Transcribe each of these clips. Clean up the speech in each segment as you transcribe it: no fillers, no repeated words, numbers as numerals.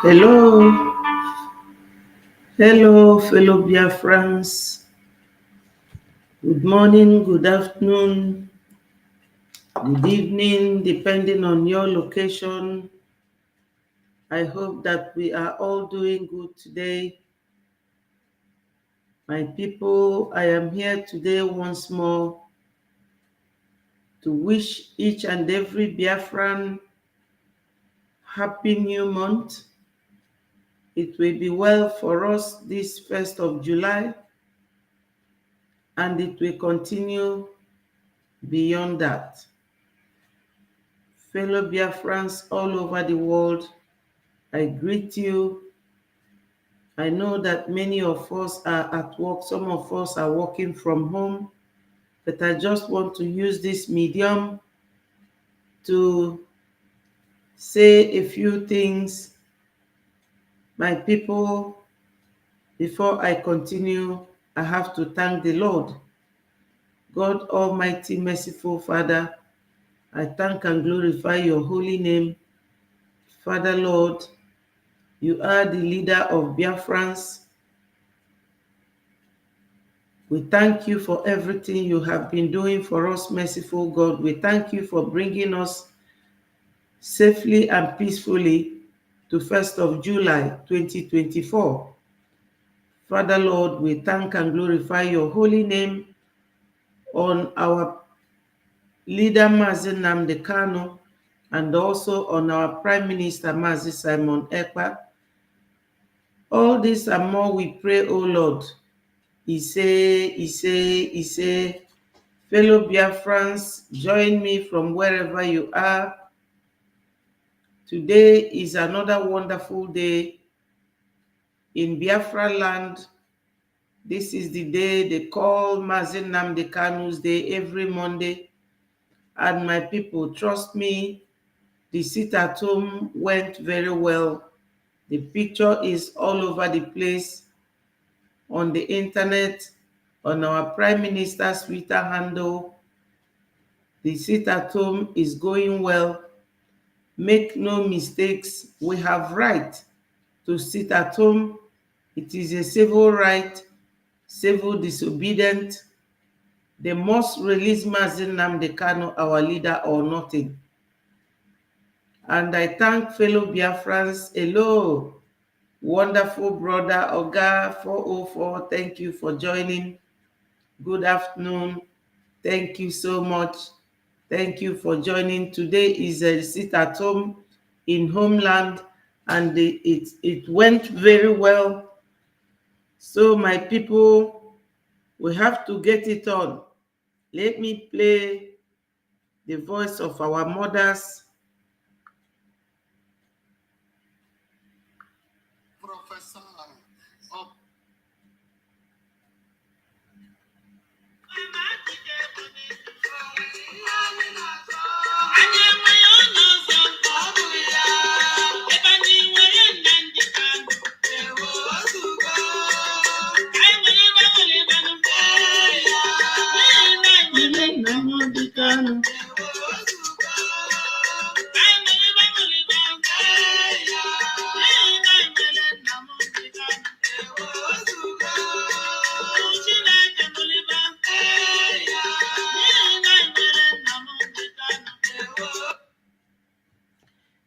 Hello, hello, fellow Biafrans. Good morning, good afternoon, good evening, depending on your location. I hope that we are all doing good today. My people, I am here today once more to wish each and every Biafran happy new month. It will be well for us this 1st of July, and it will continue beyond that. Fellow Biafrans all over the world, I greet you. I know that many of us are at work, some of us are working from home, but I just want to use this medium to say a few things. My people, before I continue, I have to thank the Lord. God Almighty, merciful Father, I thank and glorify your holy name. Father Lord, you are the leader of Biafrans. We thank you for everything you have been doing for us, merciful God. We thank you for bringing us safely and peacefully to 1st of July 2024. Father Lord, we thank and glorify your holy name on our leader Mse-In Biafra and also on our Prime Minister Mazi Simon Ekpa. All this and more we pray, O Lord. Ise, fellow Biafrans, join me from wherever you are. Today is another wonderful day in Biafra land. This is the day they call Mse-In Biafra's Day every Monday. And my people, trust me, the sit at home went very well. The picture is all over the place on the internet, on our Prime Minister's Twitter handle. The sit at home is going well. Make no mistakes, we have right to sit at home. It is a civil right. Civil disobedient. They must release Mse-In Biafra, our leader, or nothing. And I thank fellow Biafrans. Hello, wonderful brother Oga 404. Thank you for joining. Good afternoon. Thank you so much. Thank you for joining. Today is a sit at home in homeland, and it went very well. So my people, we have to get it on. Let me play the voice of our mothers. Professor of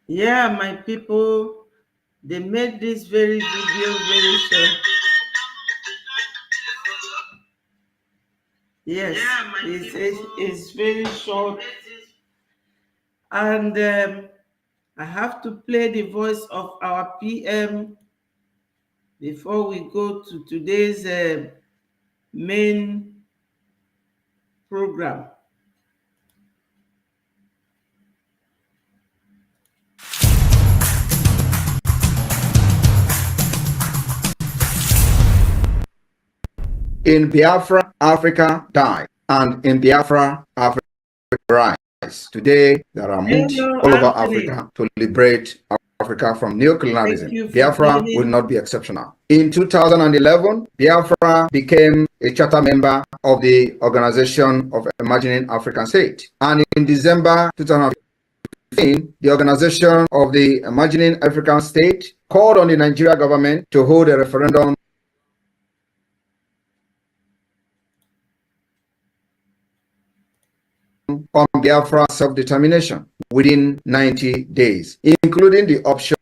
Yeah, my people, they made this very video very short. Yes, it's very short. And I have to play the voice of our PM before we go to today's main program. In Biafra, Africa died, and in Biafra, Africa rise. Today, there are movements all over Africa to liberate Africa from neocolonialism. Biafra will not be exceptional. In 2011, Biafra became a charter member of the Organization of Imagining African State. And in December 2015, the Organization of the Imagining African State called on the Nigeria government to hold a referendum on Biafra self-determination within 90 days, including the option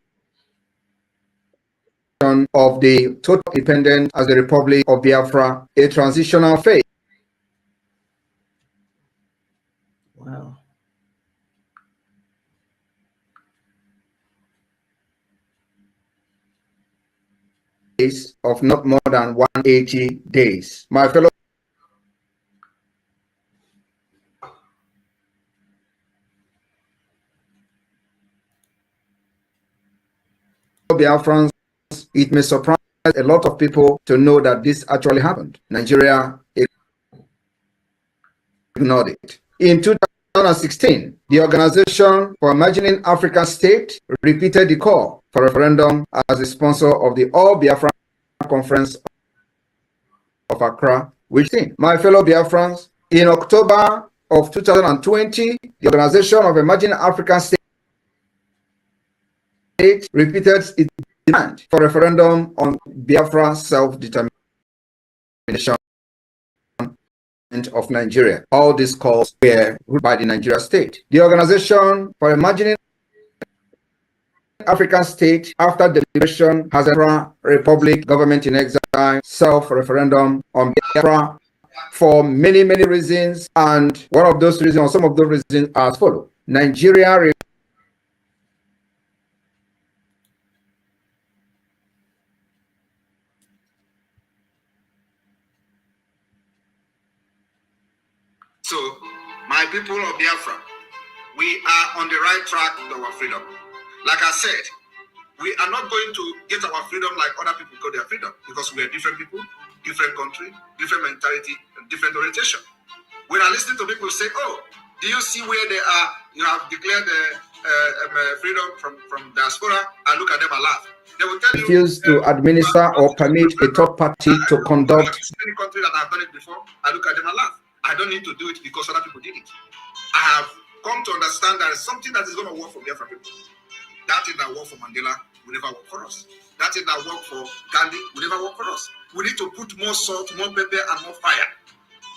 of the total independence as the Republic of Biafra, a transitional phase. Wow. Of not more than 180 days. My fellow Biafrans, it may surprise a lot of people to know that this actually happened. Nigeria ignored it. In 2016, the Organization for Imagining African State repeated the call for referendum as a sponsor of the All Biafran Conference of Accra, which my fellow Biafrans, in October of 2020, the Organization of Imagining African State repeated its demand for referendum on Biafra self-determination of Nigeria. All these calls were by the Nigeria state. The Organization for Imagining African State, after deliberation, has a republic, government in exile, self-referendum on Biafra for many, many reasons. And one of those reasons, or some of those reasons, are as follows. Nigeria So, my people of Biafra, we are on the right track to our freedom. Like I said, we are not going to get our freedom like other people got their freedom, because we are different people, different country, different mentality, and different orientation. When I listen to people say, oh, do you see where they are? You have declared freedom from diaspora. I look at them and laugh. They will tell you, refuse to administer or permit a third party to conduct. Many countries that have done it before, I look at them and laugh. I don't need to do it because other people did it. I have come to understand that it's something that is going to work for Biafra people. That thing that worked for Mandela will never work for us. That thing that worked for Gandhi will never work for us. We need to put more salt, more pepper, and more fire.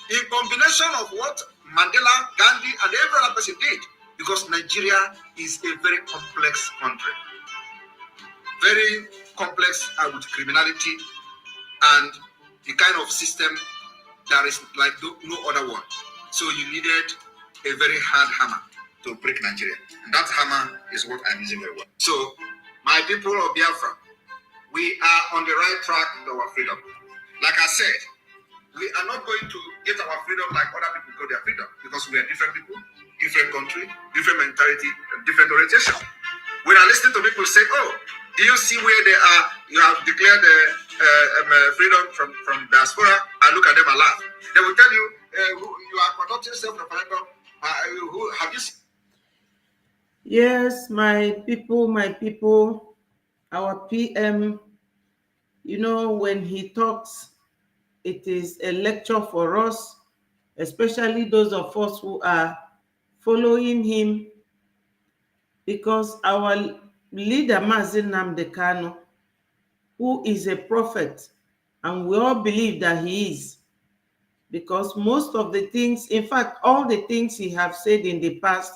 In combination of what Mandela, Gandhi, and every other person did, because Nigeria is a very complex country. Very complex with criminality and the kind of system that is like no other one. So you needed a very hard hammer to break Nigeria. And that hammer is what I'm using very well. So, my people of Biafra, we are on the right track to our freedom. Like I said, we are not going to get our freedom like other people got their freedom, because we are different people, different country, different mentality, and different orientation. When I listen to people say, oh, do you see where they are? You have declared freedom from diaspora. I look at them and laugh. They will tell you, you are conducting self-referendum. Who have you seen? Yes, my people, our PM, you know, when he talks, it is a lecture for us, especially those of us who are following him, because our leader, Mse-In Biafra, who is a prophet, and we all believe that he is, because most of the things, in fact, all the things he have said in the past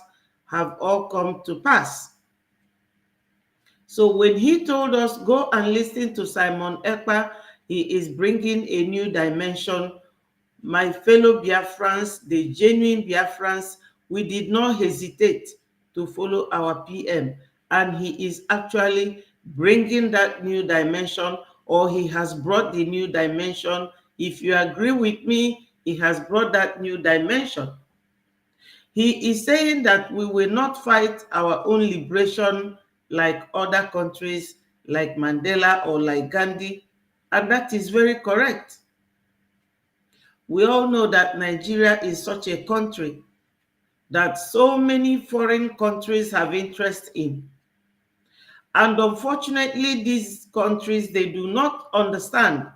have all come to pass. So when he told us, go and listen to Simon Ekpa, he is bringing a new dimension. My fellow Biafrans, the genuine Biafrans, we did not hesitate to follow our PM. And he is actually bringing that new dimension, or he has brought the new dimension. If you agree with me, he has brought that new dimension. He is saying that we will not fight our own liberation like other countries, like Mandela or like Gandhi, and that is very correct. We all know that Nigeria is such a country that so many foreign countries have interest in. And unfortunately, these countries, they do not understand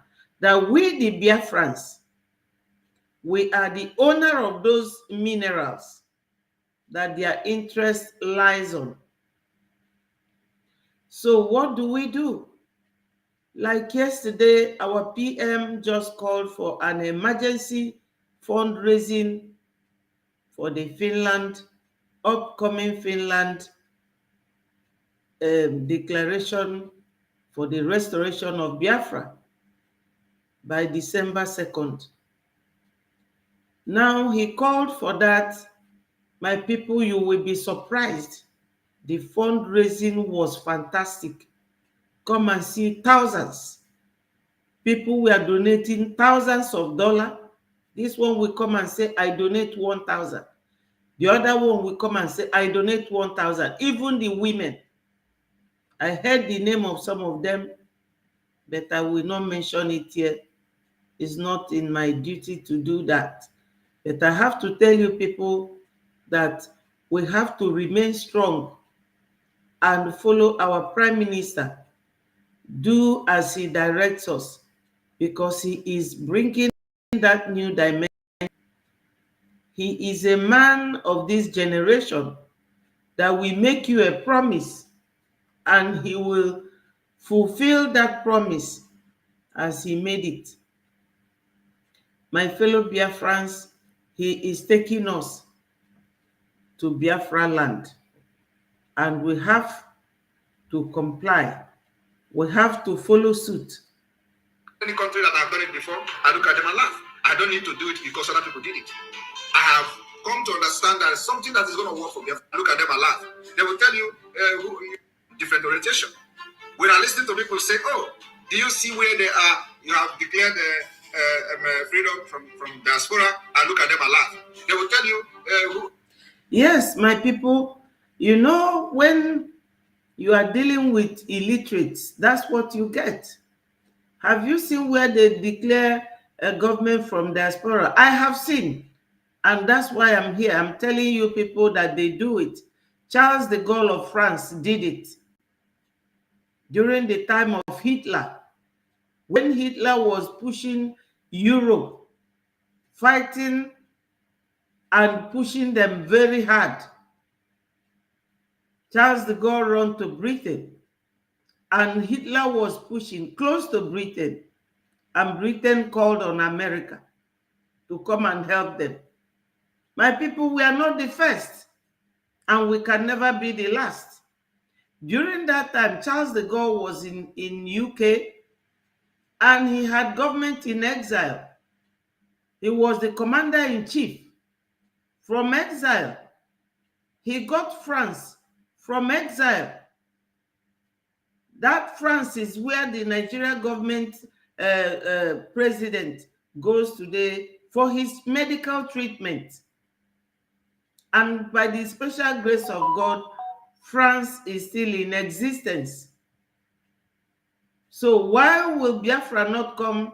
that we, the Biafrans, we are the owner of those minerals that their interest lies on. So what do? Like yesterday, our PM just called for an emergency fundraising for the upcoming Finland declaration for the restoration of Biafra by December 2nd. Now he called for that. My people, you will be surprised. The fundraising was fantastic. Come and see thousands. People were donating thousands of dollars. This one will come and say, I donate 1,000. The other one will come and say, I donate 1,000. Even the women. I heard the name of some of them, but I will not mention it here. It's not in my duty to do that. But I have to tell you people that we have to remain strong and follow our Prime Minister. Do as he directs us, because he is bringing that new dimension. He is a man of this generation that will make you a promise, and he will fulfill that promise as he made it. My fellow Biafrans, he is taking us to Biafra land, and we have to comply. We have to follow suit. Any country that I've done it before, I look at them and laugh. I don't need to do it because other people did it. I have come to understand that it's something that is going to work for me. I look at them and laugh. They will tell you different orientation. When I listen to people say, oh, do you see where they are? You have declared freedom from diaspora. I look at them and laugh. They will tell you. Yes, my people, you know, when you are dealing with illiterates, that's what you get. Have you seen where they declare a government from diaspora? I have seen. And that's why I'm here. I'm telling you people that they do it. Charles de Gaulle of France did it during the time of Hitler. When Hitler was pushing Europe, fighting and pushing them very hard, Charles de Gaulle ran to Britain, and Hitler was pushing close to Britain, and Britain called on America to come and help them. My people, we are not the first, and we can never be the last. During that time, Charles de Gaulle was in UK, and he had government in exile. He was the commander-in-chief from exile. He got France from exile. That France is where the Nigeria government president goes today for his medical treatment. And by the special grace of God, France is still in existence. So why will Biafra not come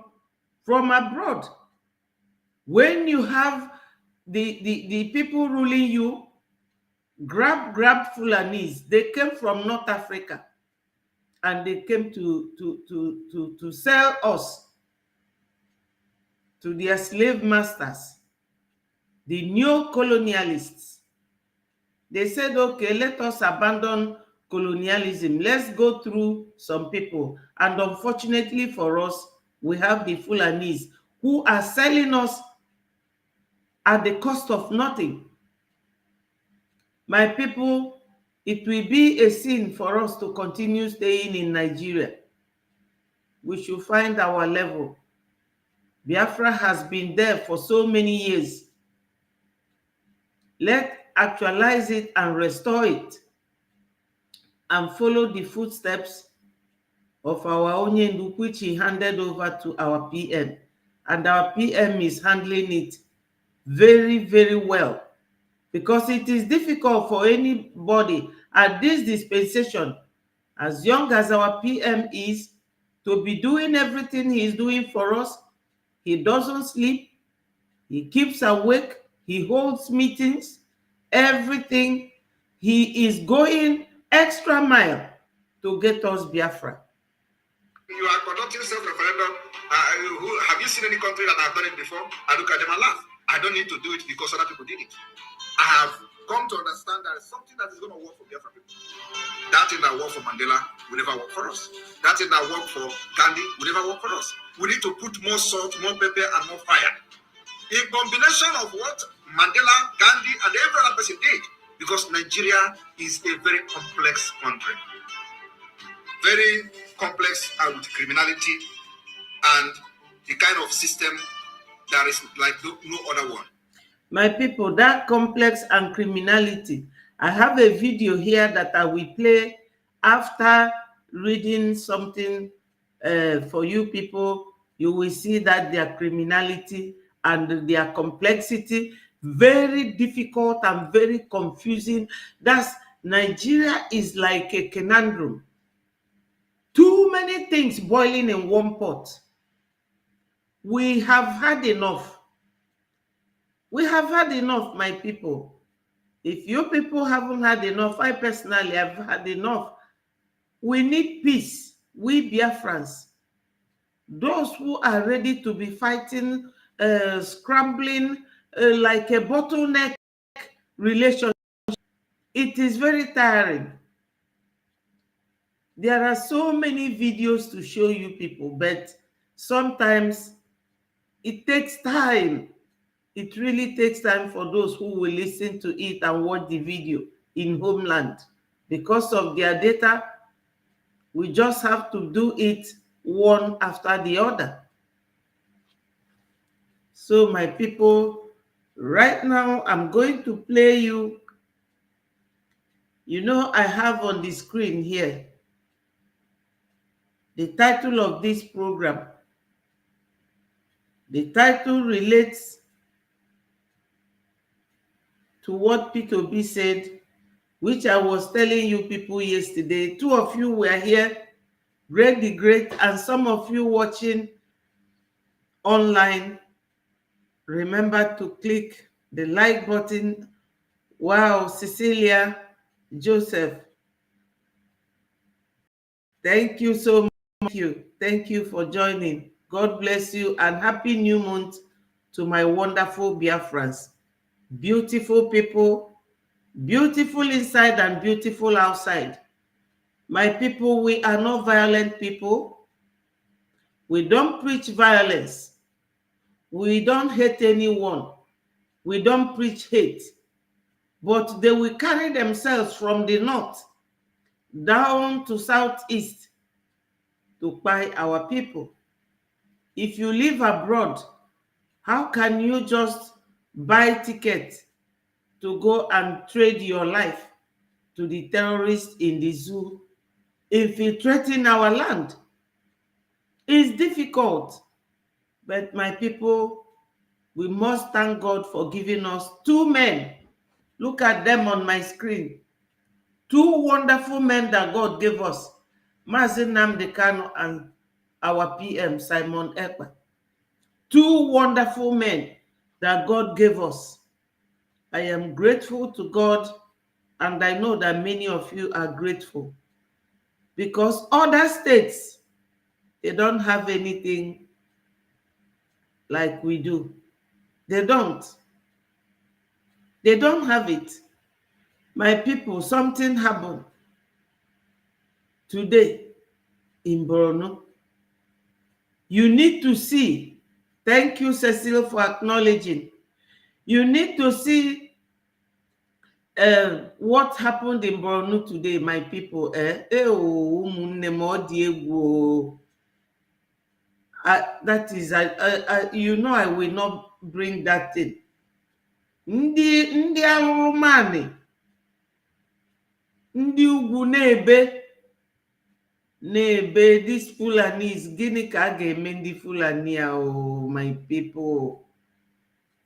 from abroad? When you have the people ruling you, grab Fulanis, they came from North Africa, and they came to sell us to their slave masters, the neo-colonialists. They said, okay, let us abandon colonialism. Let's go through some people. And unfortunately for us, we have the Fulanis who are selling us at the cost of nothing. My people, it will be a sin for us to continue staying in Nigeria. We should find our level. Biafra has been there for so many years. Let's actualize it and restore it, and follow the footsteps of our Onyendu, which he handed over to our PM. And our PM is handling it very, very well, because it is difficult for anybody at this dispensation, as young as our PM is, to be doing everything he is doing for us. He doesn't sleep. He keeps awake. He holds meetings. Everything. He is going extra mile to get us Biafra. You are conducting self-referendum. Have you seen any country that have done it before? I look at them and laugh. I don't need to do it because other people did it. I have come to understand that something that is going to work for Biafra people. That thing that worked for Mandela will never work for us. That thing that worked for Gandhi will never work for us. We need to put more salt, more pepper, and more fire. A combination of what Mandela, Gandhi, and every other person did. Because Nigeria is a very complex country. Very complex with criminality and the kind of system that is like no other one. My people, that complex and criminality. I have a video here that I will play after reading something for you people. You will see that their criminality and their complexity, very difficult and very confusing. That's Nigeria is like a conundrum. Too many things boiling in one pot. We have had enough. We have had enough, my people. If you people haven't had enough, I personally have had enough. We need peace. We Biafrans, those who are ready to be fighting, scrambling like a bottleneck relationship, it is very tiring. There are so many videos to show you people, but sometimes it takes time. It really takes time for those who will listen to it and watch the video in homeland. Because of their data, we just have to do it one after the other. So my people, right now I'm going to play you. You know, I have on the screen here the title of this program. The title relates to what P2B said, which I was telling you people yesterday. Two of you were here, Greg the Great, and some of you watching online, remember to click the like button. Wow, Cecilia, Joseph, thank you so much. Thank you for joining. God bless you and happy new month to my wonderful Biafrans. Beautiful people, beautiful inside and beautiful outside. My people, we are not violent people. We don't preach violence. We don't hate anyone. We don't preach hate. But they will carry themselves from the north down to southeast to buy our people. If you live abroad, how can you just buy tickets to go and trade your life to the terrorists in the zoo infiltrating our land? It's difficult, but my people, we must thank God for giving us two men. Look at them on my screen. Two wonderful men that God gave us, Mse-In Biafra and our PM, Simon Ekpa. Two wonderful men that God gave us. I am grateful to God, and I know that many of you are grateful, because other states, they don't have anything like we do. They don't. They don't have it. My people, something happened today in Borno. You need to see. Thank you, Cecile, for acknowledging. You need to see what happened in Borno today, my people. That is, you know, I will not bring that in. Ndị Alụrụmanị, ndị ugwu na-ebe these Fulanis, gịnị ka a ga-eme ndị Fulani a, my people?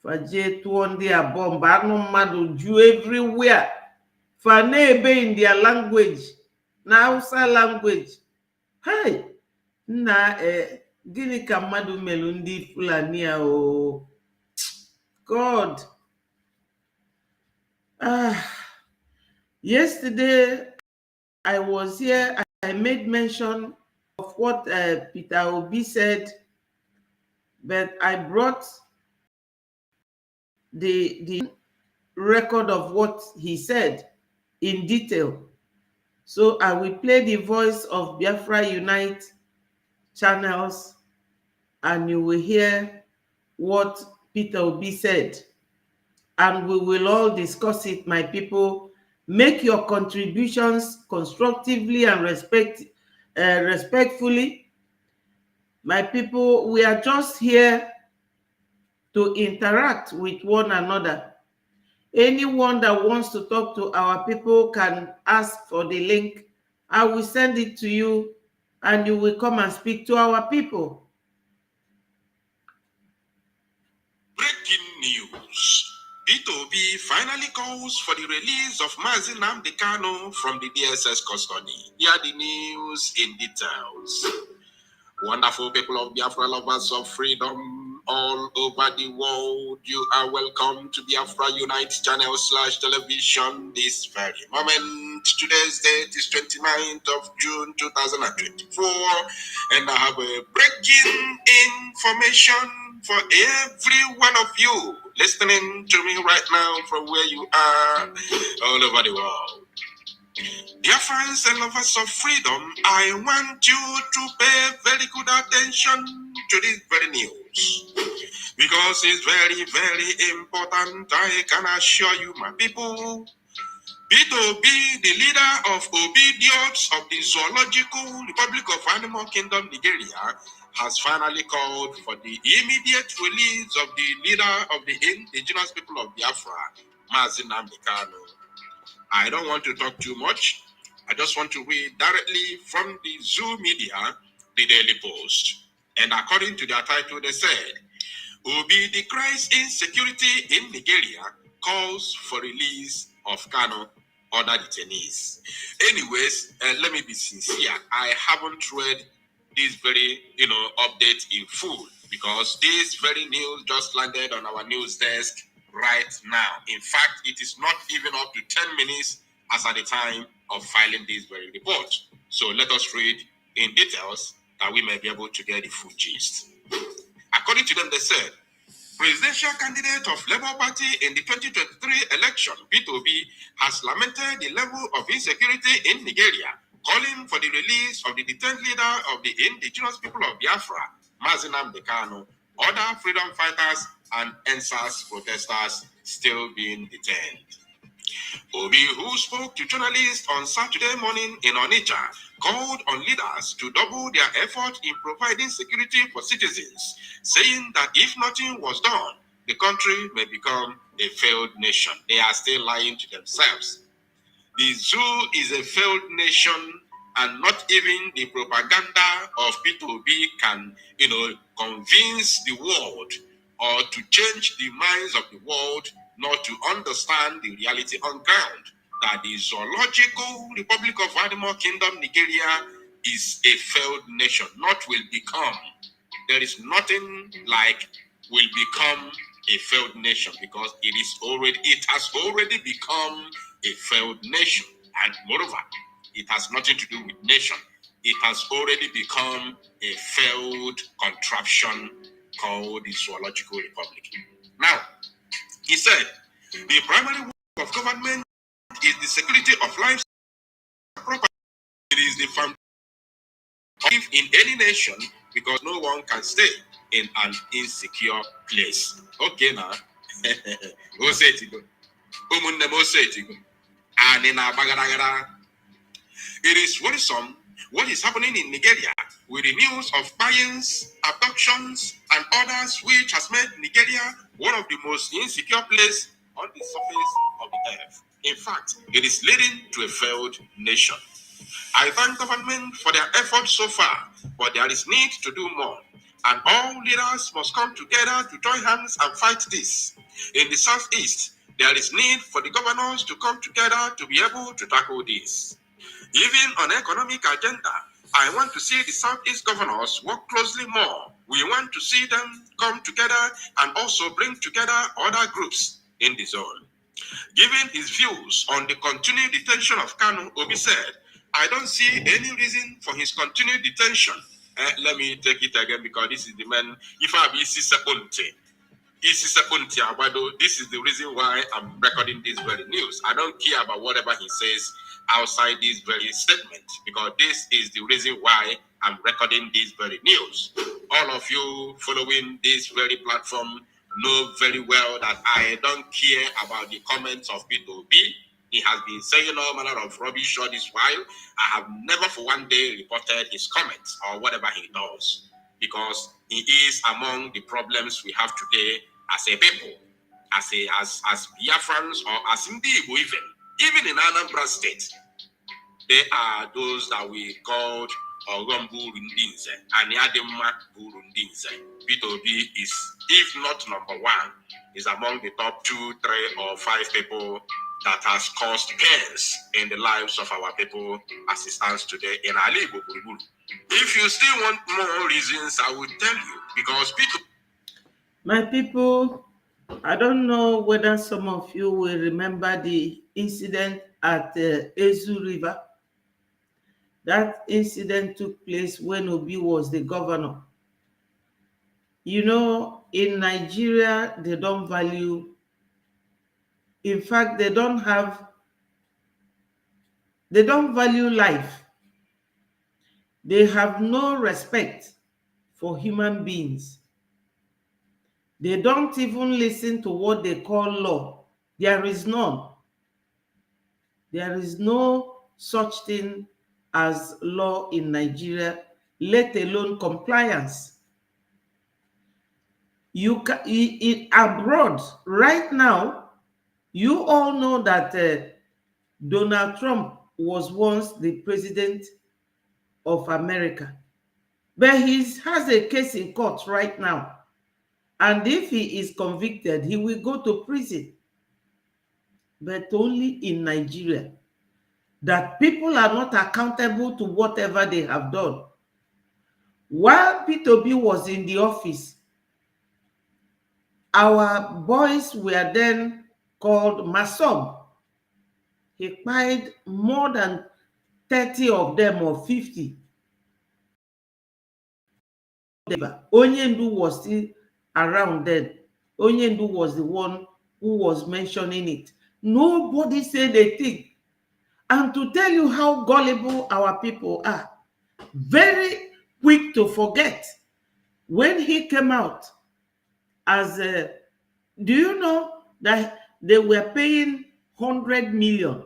Faje tụọ ndị a bomb, anụ mmadụ ju everywhere. Fa na-ebe in their language, na Hausa language. Hey, nna gịnị ka mmadụ melu ndị Fulani a, God. Yesterday I was here. I made mention of what Peter Obi said, but I brought the record of what he said in detail. So I will play the voice of Biafra Unite channels and you will hear what Peter Obi said. And we will all discuss it, my people. Make your contributions constructively and respectfully. My people, we are just here to interact with one another. Anyone that wants to talk to our people can ask for the link. I will send it to you and you will come and speak to our people. Breaking news. P2B finally calls for the release of Mse-In Biafra from the DSS custody. Here are the news in details. Wonderful people of Biafra, lovers of freedom all over the world, you are welcome to Biafra Unite channel / television this very moment. Today's date is 29th of June 2024, and I have a breaking information for every one of you listening to me right now from where you are all over the world. Dear friends and lovers of freedom, I want you to pay very good attention to this very news because it's very, very important. I can assure you, my people, P2B, the leader of obedience of the Zoological Republic of Animal Kingdom, Nigeria, has finally called for the immediate release of the leader of the indigenous people of Biafra, Mse-In Biafra. I don't want to talk too much. I just want to read directly from the Zoo Media, the Daily Post. And according to their title, they said, Obi decries insecurity in Nigeria, calls for release of Kano, other detainees. Anyways, let me be sincere. I haven't read this very, update in full because this very news just landed on our news desk right now. In fact, it is not even up to 10 minutes as at the time of filing this very report. So let us read in details that we may be able to get the full gist. According to them, they said, presidential candidate of Labour Party in the 2023 election, P2B, has lamented the level of insecurity in Nigeria, calling for the release of the detained leader of the indigenous people of Biafra, Mse-In Biafra, other freedom fighters and NSAS protesters still being detained. Obi, who spoke to journalists on Saturday morning in Onitsha, called on leaders to double their effort in providing security for citizens, saying that if nothing was done, the country may become a failed nation. They are still lying to themselves. The zoo is a failed nation, and not even the propaganda of P2B can, convince the world or to change the minds of the world not to understand the reality on ground that the Zoological Republic of Animal Kingdom, Nigeria, is a failed nation, not will become. There is nothing like will become a failed nation because it has already become a failed nation. And moreover, it has nothing to do with nation. It has already become a failed contraption called the Zoological Republic. Now, he said, the primary work of government is the security of lives and property. It is the foundation in any nation because no one can stay in an insecure place. Okay, now. It is worrisome what is happening in Nigeria with the news of buy-ins, abductions, and others, which has made Nigeria one of the most insecure places on the surface of the earth. In fact, it is leading to a failed nation. I thank government for their efforts so far, but there is need to do more. And all leaders must come together to join hands and fight this. In the Southeast, there is need for the governors to come together to be able to tackle this. Even on economic agenda, I want to see the Southeast governors work closely more. We want to see them come together and also bring together other groups in the zone. Given his views on the continued detention of Kanu, Obi said, I don't see any reason for his continued detention. Let me take it again because this is the man. If I be This is the reason why I'm recording this very news. I don't care about whatever he says outside this very statement, because this is the reason why I'm recording this very news. All of you following this very platform know very well that I don't care about the comments of P2B. He has been saying all manner of rubbish all this while. I have never for one day reported his comments or whatever he does, because he is among the problems we have today as a people, as Biafrans, or as Ndigo even in Anambra State. They are those that we called Ogombu Rundinze and Yadema Burundinze. P2B is, if not number one, is among the top 2, 3, or 5 people that has caused chaos in the lives of our people as it stands today in Alibo. If you still want more reasons, I will tell you, because people. My people, I don't know whether some of you will remember the incident at Ezu River. That incident took place when Obi was the governor. You know, in Nigeria, they don't value, in fact, they don't value life. They have no respect for human beings. They don't even listen to what they call law. There is none. There is no such thing as law in Nigeria, let alone compliance. You can abroad right now. You all know that Donald Trump was once the president of America, but he has a case in court right now, and if he is convicted, he will go to prison. But only in Nigeria, that people are not accountable to whatever they have done. While P2B was in the office, our boys were then called Masom. He paid more than 30 of them, or 50. Onyendu was still around then. Onyendu was the one who was mentioning it. Nobody said a thing. And to tell you how gullible our people are, very quick to forget. When he came out as a, do you know that they were paying 100 million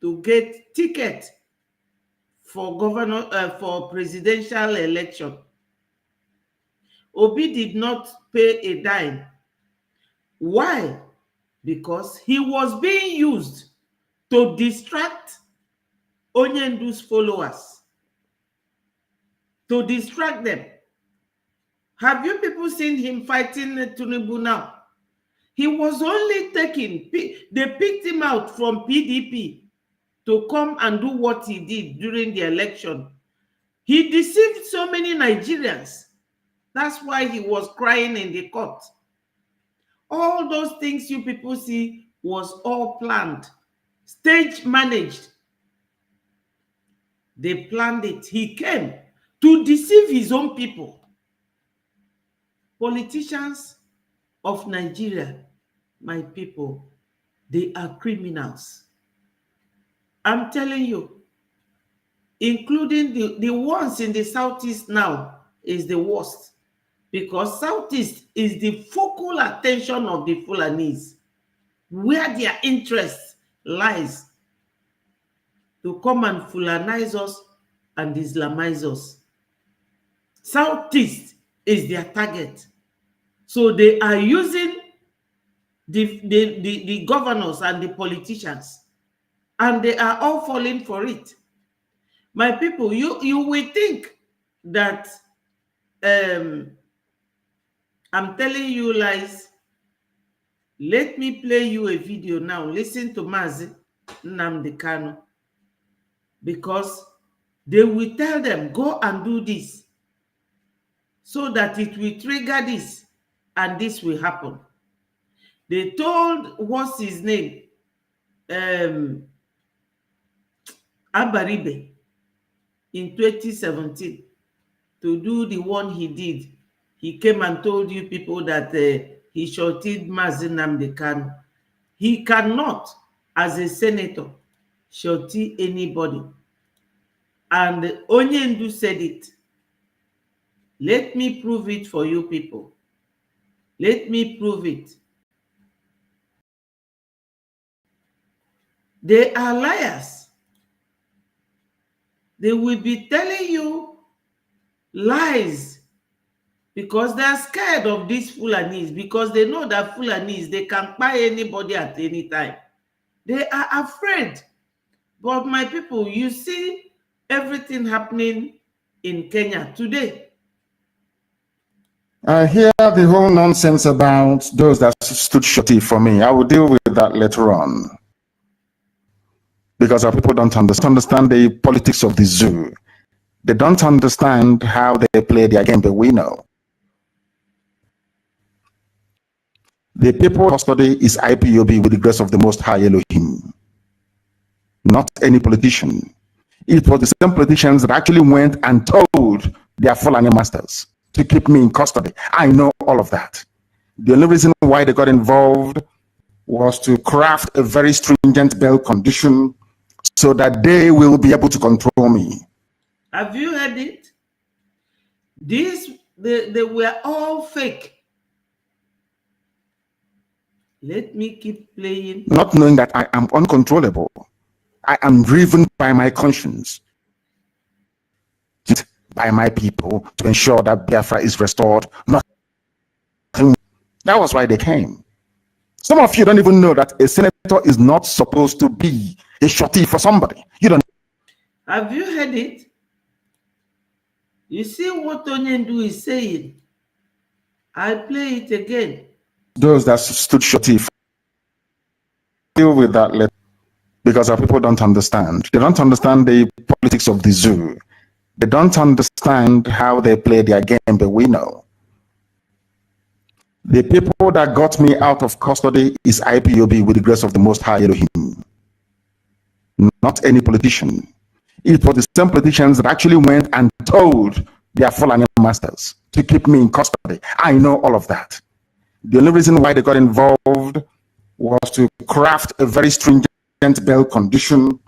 to get ticket for for presidential election? Obi did not pay a dime. Why? Because he was being used to distract Onyendu's followers, to distract them. Have you people seen him fighting Tinubu now? He was only taken, they picked him out from PDP to come and do what he did during the election. He deceived so many Nigerians. That's why he was crying in the court. All those things you people see was all planned, stage managed. They planned it. He came to deceive his own people. Politicians of Nigeria, my people, they are criminals. I'm telling you, including the ones in the Southeast now is the worst, because Southeast is the focal attention of the Fulanese, where their interest lies, to come and Fulanize us and Islamize us. Southeast is their target. So they are using the governors and the politicians, and they are all falling for it. My people, you will think that I'm telling you lies. Let me play you a video now. Listen to Mazi Nnamdi Kanu, because they will tell them, go and do this, so that it will trigger this, and this will happen. They told, what's his name? Abaribe in 2017 to do the one he did. He came and told you people that he shorted Mse-In Biafra. He cannot, as a senator, shorty anybody. And Onyendu said it. Let me prove it for you people. Let me prove it. They are liars. They will be telling you lies because they are scared of these Fulanis, because they know that Fulanis, they can buy anybody at any time. They are afraid. But my people, you see everything happening in Kenya today. I hear the whole nonsense about those that stood shorty for me. I will deal with that later on. Because our people don't understand the politics of the zoo. They don't understand how they play their game, but we know. The people custody is IPOB with the grace of the Most High Elohim. Not any politician. It was the same politicians that actually went and told their Fulani masters to keep me in custody. I know all of that. The only reason why they got involved was to craft a very stringent bail condition so that they will be able to control me. Have you heard it? They were all fake. Let me keep playing. Not knowing that I am uncontrollable. I am driven by my conscience, by my people, to ensure that Biafra is restored. Nothing. That was why they came. Some of you don't even know that a senator is not supposed to be a shorty for somebody. You don't. Have you heard it? You see what Onyendu is saying? I'll play it again. Those that stood shorty, deal with that later. Because our people don't understand. They don't understand the politics of the zoo. They don't understand how they play their game, but we know. The people that got me out of custody is IPOB with the grace of the Most High Elohim. Not any politician. It was the same politicians that actually went and told their Fulani masters to keep me in custody. I know all of that. The only reason why they got involved was to craft a very stringent bail condition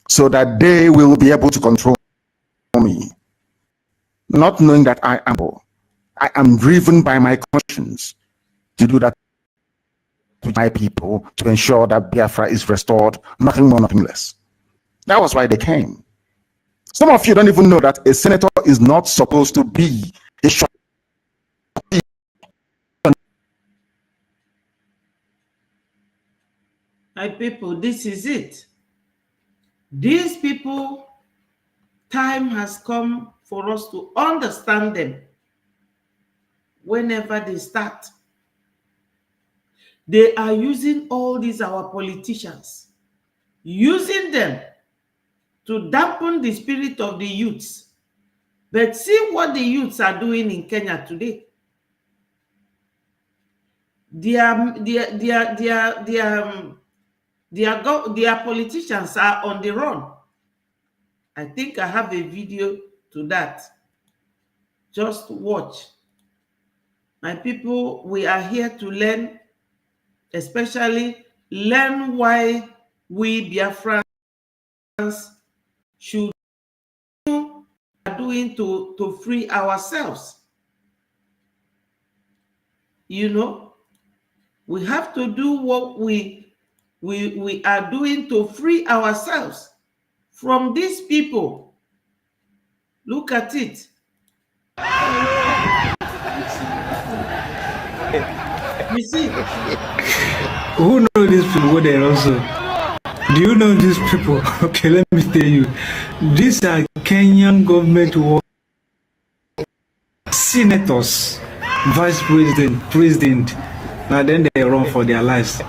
so that they will be able to control me. Not knowing that I am driven by my conscience to do that to my people, to ensure that Biafra is restored, nothing more, nothing less. That was why they came. Some of you don't even know that a senator is not supposed to be a shorty. My people, this is it. These people, time has come for us to understand them. Whenever they start, they are using all these our politicians, using them to dampen the spirit of the youths. But see what the youths are doing in Kenya today. Their politicians are on the run. I think I have a video to that. Just watch. My people, we are here to learn, especially learn why we Biafrans should do doing to free ourselves. You know, we have to do what we are doing to free ourselves from these people. Look at it. You see? Who know these people? They also. Do you know these people? Okay, let me tell you. These are Kenyan government senators, vice president. Now then they run for their lives.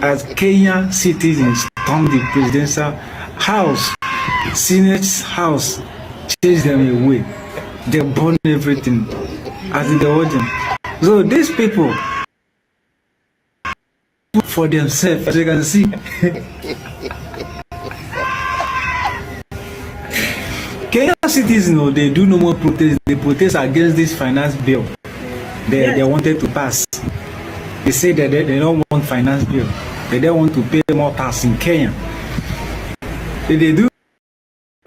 As Kenyan citizens storm the presidential house, Senate's house, chase them away. They burn everything as in the audience. So these people, for themselves, as you can see, Kenyan citizens, they do no more protest. They protest against this finance bill they wanted to pass. They say that they don't want finance bill. They don't want to pay more tax in Kenya. They do.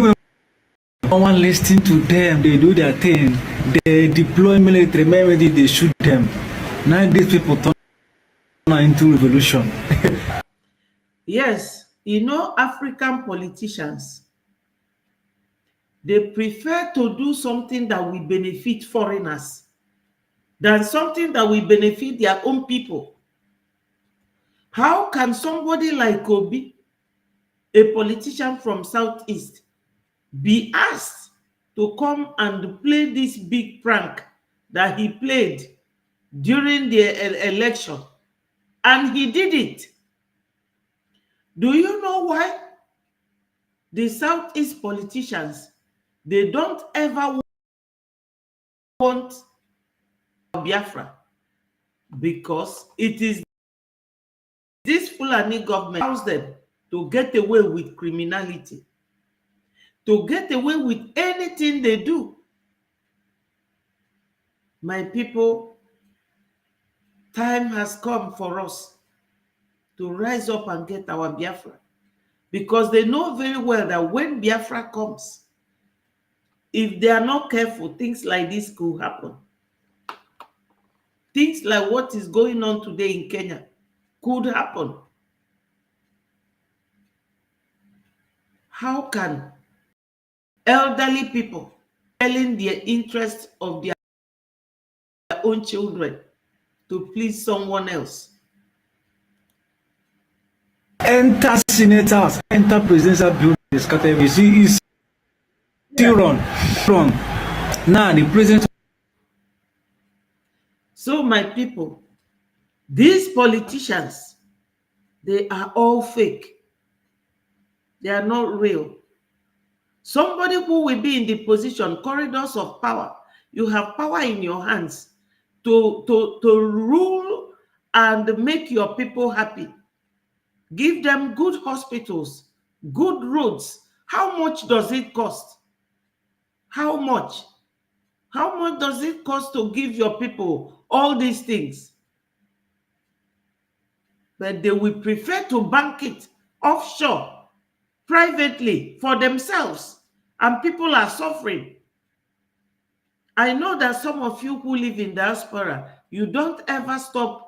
No one listening to them. They do their thing. They deploy military. Maybe they shoot them. Now these people turn into revolution. Yes, you know, African politicians, they prefer to do something that will benefit foreigners than something that will benefit their own people. How can somebody like Obi, a politician from Southeast, be asked to come and play this big prank that he played during the election? And he did it. Do you know why? The Southeast politicians, they don't ever want Biafra, because it is this Fulani government allows them to get away with criminality, to get away with anything they do. My people, time has come for us to rise up and get our Biafra, because they know very well that when Biafra comes, if they are not careful, things like this could happen. Things like what is going on today in Kenya could happen. How can elderly people selling their interest of their own children to please someone else? Enter senators, enter presidential buildings. You see, it's still run. Now the president. So my people, these politicians, they are all fake. They are not real. Somebody who will be in the position, corridors of power, you have power in your hands to rule and make your people happy. Give them good hospitals, good roads. How much does it cost? How much? How much does it cost to give your people all these things? But they will prefer to bank it offshore, privately, for themselves. And people are suffering. I know that some of you who live in diaspora, you don't ever stop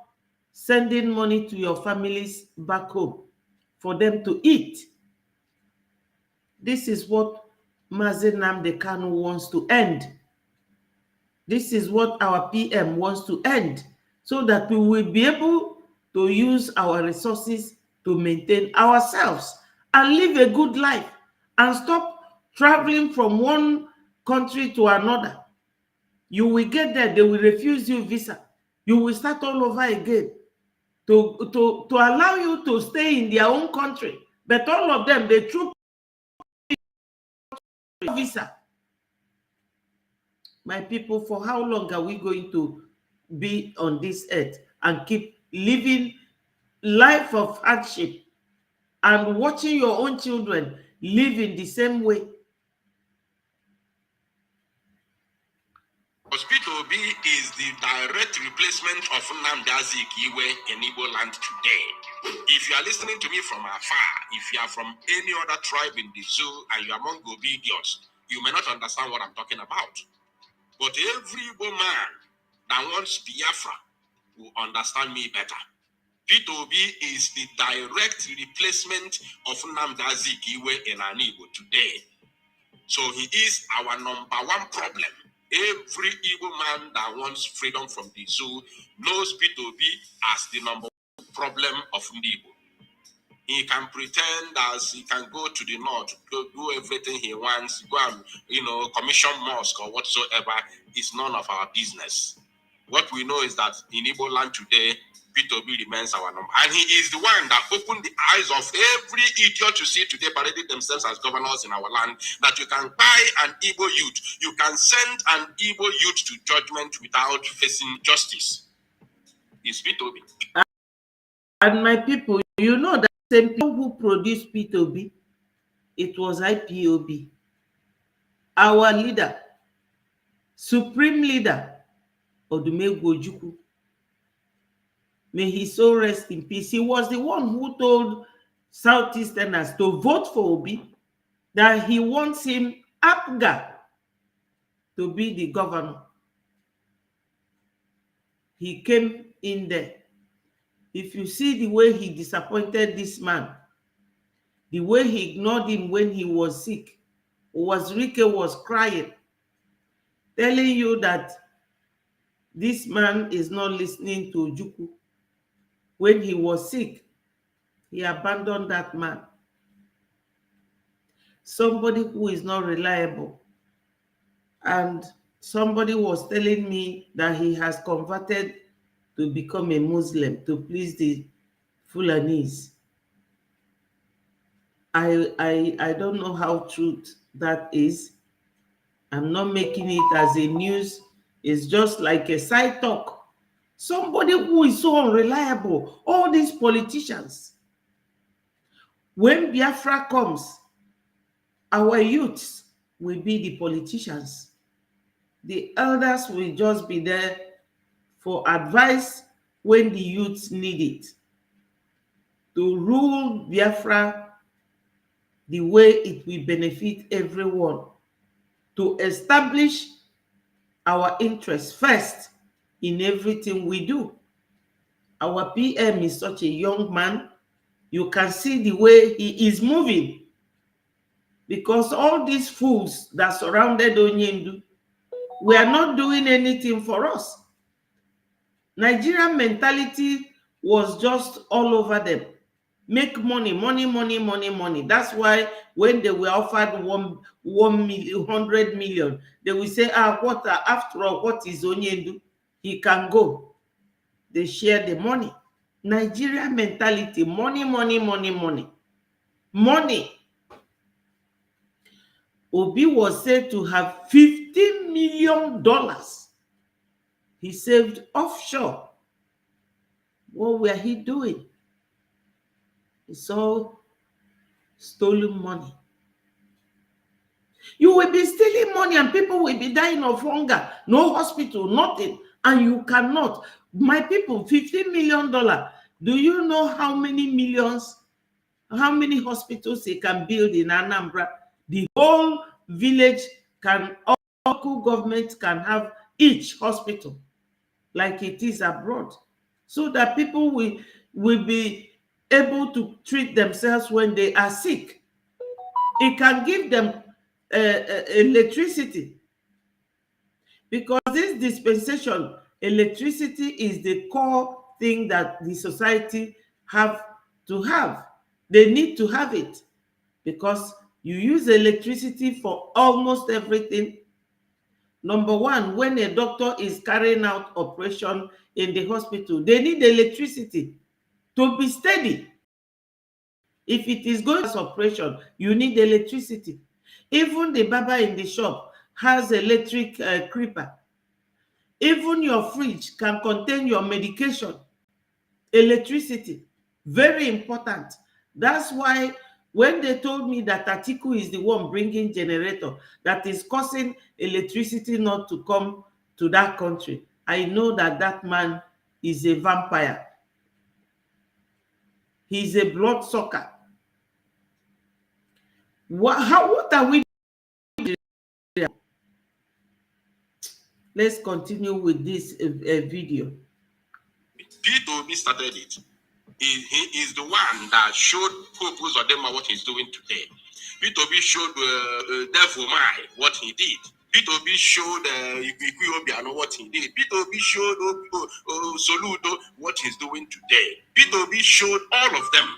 sending money to your families back home for them to eat. This is what Mse-In Biafra wants to end. This is what our PM wants to end, so that we will be able to use our resources to maintain ourselves and live a good life and stop traveling from one country to another. You will get there, they will refuse you visa. You will start all over again to allow you to stay in their own country. But all of them, they troop visa. My people, for how long are we going to be on this earth and keep living life of hardship and watching your own children live in the same way? Hospital B is the direct replacement of Nnamdi Azikiwe in Igbo land today. If you are listening to me from afar, if you are from any other tribe in the zoo and you are among Gobi idiots, you may not understand what I'm talking about. But every Igbo man that wants Biafra will understand me better. P2B is the direct replacement of Nnamdi Azikiwe in Igbo today. So he is our number one problem. Every Igbo man that wants freedom from the zoo knows P2B as the number one problem of Igbo. He can pretend as he can go to the north, do everything he wants, go and, commission mosque or whatsoever. It's none of our business. What we know is that in Igbo land today, P2B remains our number. And he is the one that opened the eyes of every idiot you see today parading themselves as governors in our land, that you can buy an Igbo youth. You can send an Igbo youth to judgment without facing justice. It's P2B. And my people, you know that same people who produced P2B, it was IPOB. Our leader, supreme leader, Odumegwu Ojukwu. May his soul rest in peace. He was the one who told Southeasterners to vote for Obi, that he wants him, Apga, to be the governor. He came in there. If you see the way he disappointed this man, the way he ignored him when he was sick, Rike was crying, telling you that this man is not listening to Ojukwu. When he was sick, he abandoned that man. Somebody who is not reliable. And somebody was telling me that he has converted to become a Muslim to please the Fulanese. I don't know how true that is. I'm not making it as a news. It's just like a side talk. Somebody who is so unreliable. All these politicians. When Biafra comes, our youths will be the politicians. The elders will just be there for advice when the youths need it. To rule Biafra the way it will benefit everyone. To establish our interests first in everything we do. Our PM is such a young man. You can see the way he is moving. Because all these fools that surrounded Onyendu were not doing anything for us. Nigerian mentality was just all over them. Make money, money, money, money, money. That's why when they were offered 100 million, they will say, what, after all, what is Onyendu? He can go. They share the money. Nigerian mentality, money, money, money, money. Money. Obi was said to have $15 million he saved offshore. What were he doing? It's all stolen money. You will be stealing money and people will be dying of hunger. No hospital, nothing. And you cannot. My people, $15 million. Do you know how many millions, how many hospitals they can build in Anambra? The whole village can, local government can have each hospital like it is abroad, so that people will be able to treat themselves when they are sick. It can give them electricity, because this dispensation, electricity is the core thing that the society have to have. They need to have it, because you use electricity for almost everything. Number one, when a doctor is carrying out operation in the hospital, they need electricity to be steady. If it is going to operation, you need electricity. Even the barber in the shop has electric creeper. Even your fridge can contain your medication. Electricity, very important. That's why when they told me that Atiku is the one bringing generator that is causing electricity not to come to that country, I know that that man is a vampire. He's a bloodsucker. What are we doing? Let's continue with this video. P2B started it. He is the one that showed Purpose Odema what he's doing today. P2B showed Devil Mai what he did. P2B showed Ikwiobiano what he did. P2B showed Soludo what he's doing today. P2B showed all of them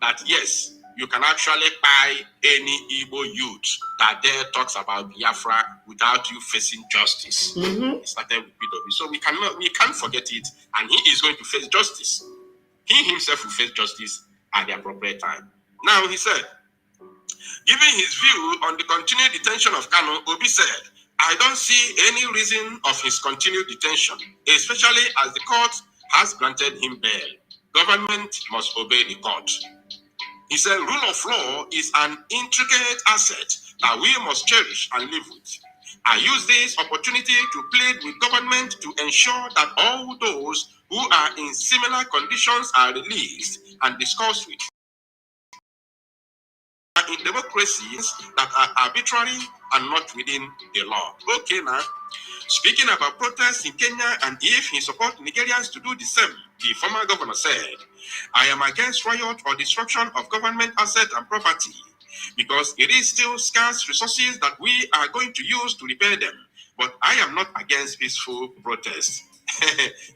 that yes, you can actually buy any Igbo youth that there talks about Biafra without you facing justice. It started with P2B. So we can't forget it, and he is going to face justice. He himself will face justice at the appropriate time. Now, he said, giving his view on the continued detention of Kanu, Obi said, I don't see any reason of his continued detention, especially as the court has granted him bail. Government must obey the court. He said, rule of law is an intricate asset that we must cherish and live with. I use this opportunity to plead with government to ensure that all those who are in similar conditions are released and discussed with. In democracies that are arbitrary and not within the law. Okay, now, speaking about protests in Kenya and if he supports Nigerians to do the same, the former governor said, I am against riot or destruction of government assets and property because it is still scarce resources that we are going to use to repair them. But I am not against peaceful protests.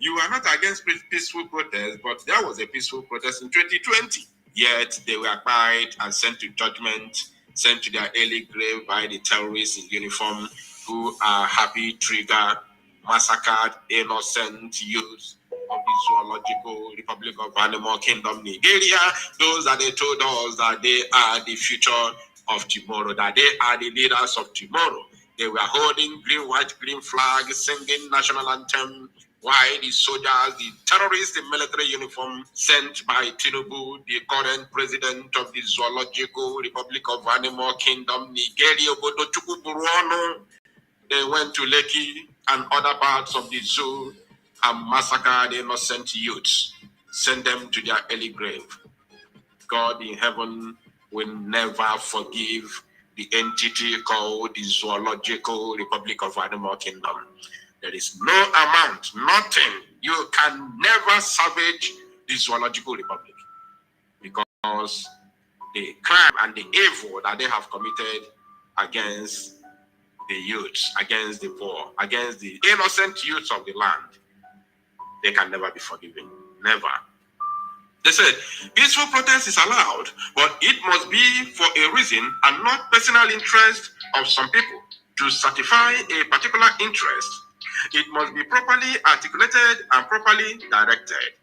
You are not against peaceful protests, but there was a peaceful protest in 2020. Yet they were quiet and sent to judgment, sent to their early grave by the terrorists in uniform who are happy trigger, massacred innocent youths of the Zoological Republic of Animal Kingdom, Nigeria. Those that they told us that they are the future of tomorrow, that they are the leaders of tomorrow. They were holding green, white, green flag, singing national anthem, while the soldiers, the terrorists in military uniform sent by Tinubu, the current president of the Zoological Republic of Animal Kingdom, Nigeria, they went to Lekki and other parts of the zoo and massacred innocent youths, sent them to their early grave. God in heaven will never forgive the entity called the Zoological Republic of Animal Kingdom. There is no amount, nothing. You can never salvage the Zoological Republic because the crime and the evil that they have committed against the youths, against the poor, against the innocent youths of the land, they can never be forgiven. Never. They said, peaceful protest is allowed, but it must be for a reason and not personal interest of some people to satisfy a particular interest. It must be properly articulated and properly directed.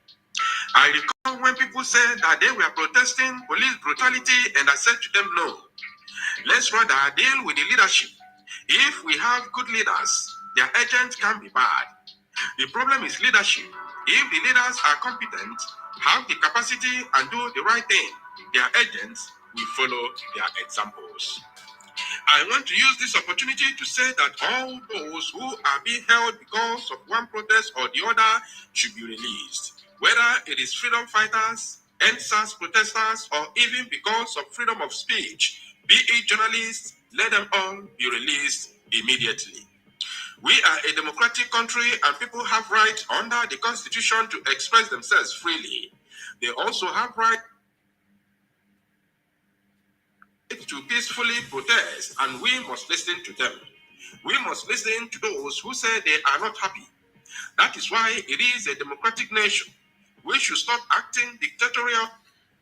I recall when people said that they were protesting police brutality, and I said to them, no, let's rather deal with the leadership. If we have good leaders, their agents can be bad. The problem is leadership. If the leaders are competent, have the capacity and do the right thing, their agents will follow their examples. I want to use this opportunity to say that all those who are being held because of one protest or the other should be released. Whether it is freedom fighters, MNK'S protesters, or even because of freedom of speech, be it journalists, let them all be released immediately. We are a democratic country and people have right under the Constitution to express themselves freely. They also have right to peacefully protest, and we must listen to them. We must listen to those who say they are not happy. That is why it is a democratic nation. We should stop acting dictatorial.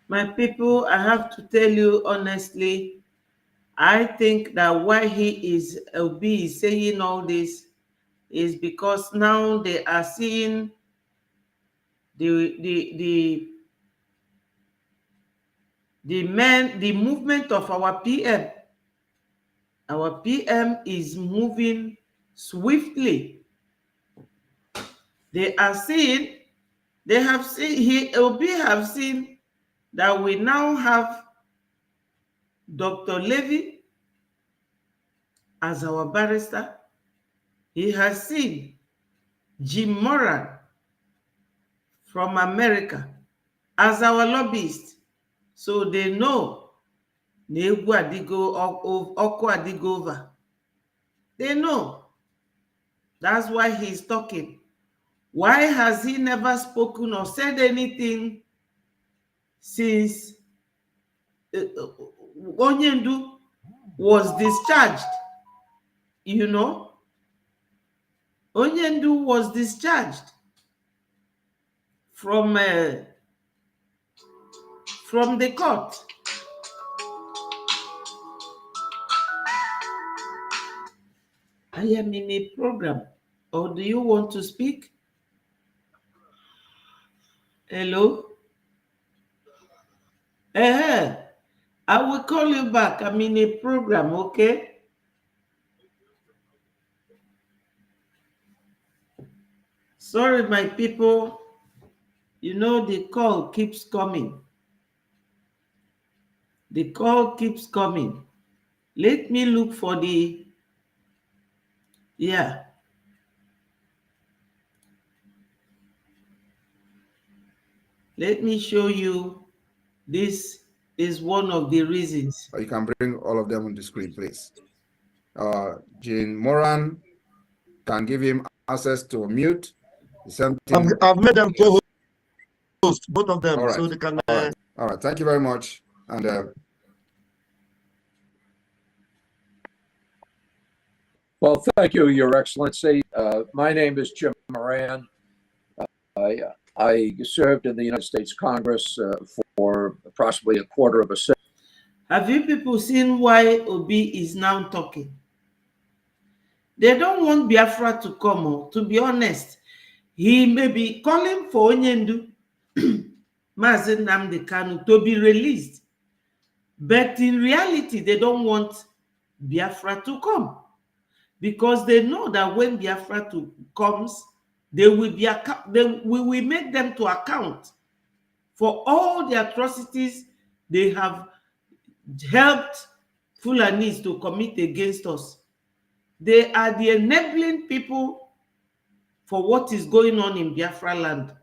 My people, I have to tell you honestly, I think that why he is saying all this is because now they are seeing the movement of our PM. Our PM is moving swiftly. They have seen that we now have Dr. Levy as our barrister. He has seen Jim Moran from America as our lobbyist. So they know they know. That's why he's talking. Why has he never spoken or said anything since Onyendu was discharged? You know, Onyendu was discharged from the court. I am in a program. Or do you want to speak? Hello? I will call you back. I'm in a program, okay? Sorry, my people. You know, the call keeps coming. The call keeps coming. Let me look for the Yeah. Let me show you. This is one of the reasons. You can bring all of them on the screen, please. Jean Moran, can give him access to mute. The same thing. I've made them co-host, both of them, All right. so they can. All right. Thank you very much. And well, thank you, Your Excellency. My name is Jim Moran. I served in the United States Congress for approximately a quarter of a century. Have you people seen why Obi is now talking? They don't want Biafra to come. To be honest, he may be calling for Onyendu, Mse-In Biafra, to be released. But in reality, they don't want Biafra to come. Because they know that when Biafra comes, we will make them to account for all the atrocities they have helped Fulanis to commit against us. They are the enabling people for what is going on in Biafra land.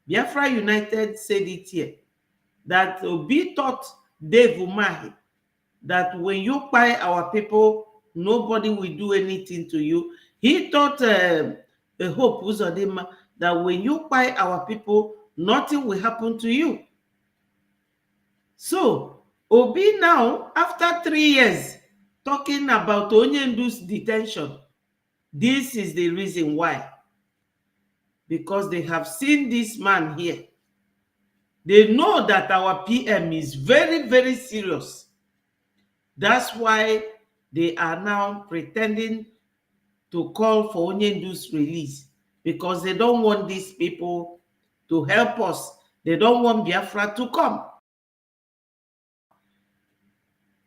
Biafra United said it here, that Obi taught Dave Umahi that when you buy our people, nobody will do anything to you. He taught Hope Uzodinma that when you buy our people, nothing will happen to you. So, Obi now, after 3 years, talking about Onyendu's detention, this is the reason why. Because they have seen this man here. They know that our PM is very, very serious. That's why they are now pretending to call for Onyendu's release, because they don't want these people to help us. They don't want Biafra to come.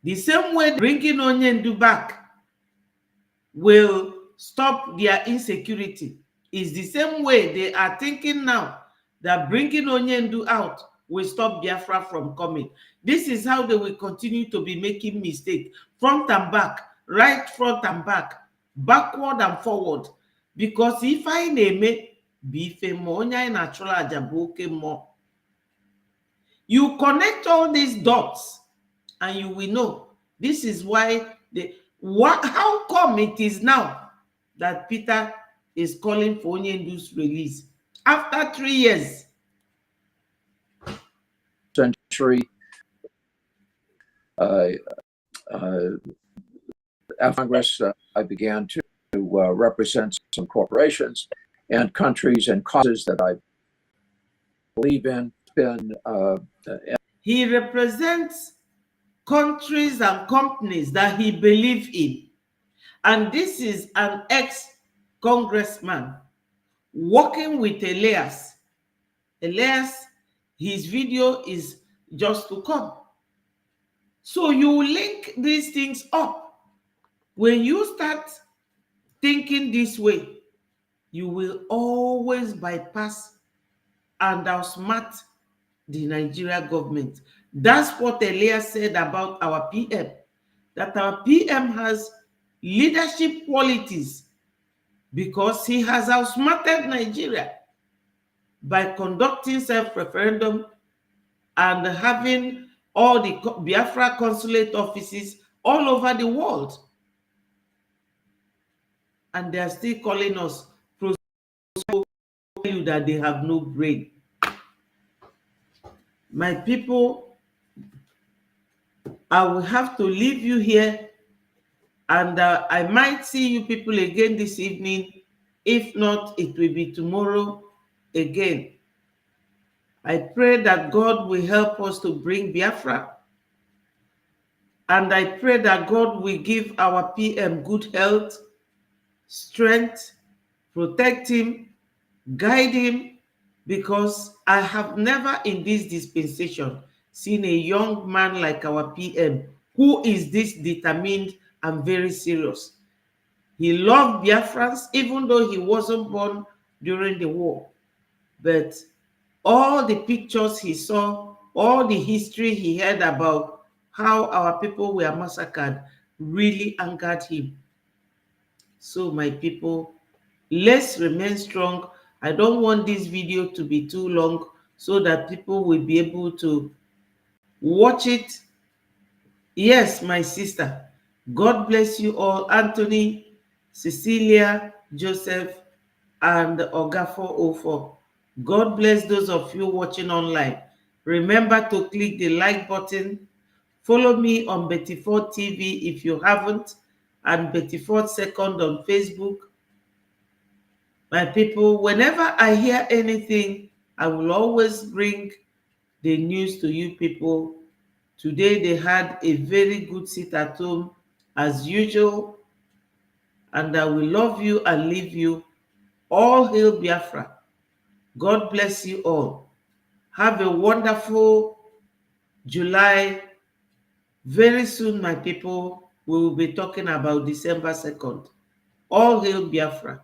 The same way bringing Onyendu back will stop their insecurity is the same way they are thinking now that bringing Onyendu out will stop Biafra from coming. This is how they will continue to be making mistakes, front and back, right front and back, backward and forward. Because if I name it, you connect all these dots and you will know. This is why how come it is now that Peter is calling for Onyendu's release after 3 years? Century. After Congress, I began to represent some corporations and countries and causes that I believe in. He represents countries and companies that he believes in. And this is an ex-congressman working with Elias. Elias, his video is just to come. So you link these things up. When you start thinking this way, you will always bypass and outsmart the Nigeria government. That's what Elias said about our PM, that our PM has leadership qualities because he has outsmarted Nigeria by conducting self-referendum and having all the Biafra consulate offices all over the world. And they are still calling us that they have no brain. My people, I will have to leave you here, and I might see you people again this evening. If not, it will be tomorrow again. I pray that God will help us to bring Biafra, and I pray that God will give our PM good health, strength, protect him, guide him, because I have never in this dispensation seen a young man like our PM who is this determined and very serious. He loved Biafrans even though he wasn't born during the war. But all the pictures he saw, all the history he heard about how our people were massacred really angered him. So my people, let's remain strong. I don't want this video to be too long so that people will be able to watch it. Yes, my sister. God bless you all. Anthony, Cecilia, Joseph, and Oga 404. God bless those of you watching online. Remember to click the like button. Follow me on Betty Ford TV if you haven't, and Betty Ford Second on Facebook. My people, whenever I hear anything, I will always bring the news to you people. Today they had a very good sit at home as usual, and I will love you and leave you. All hail Biafra. God bless you all. Have a wonderful July. Very soon, my people, we will be talking about December 2nd. All hail Biafra.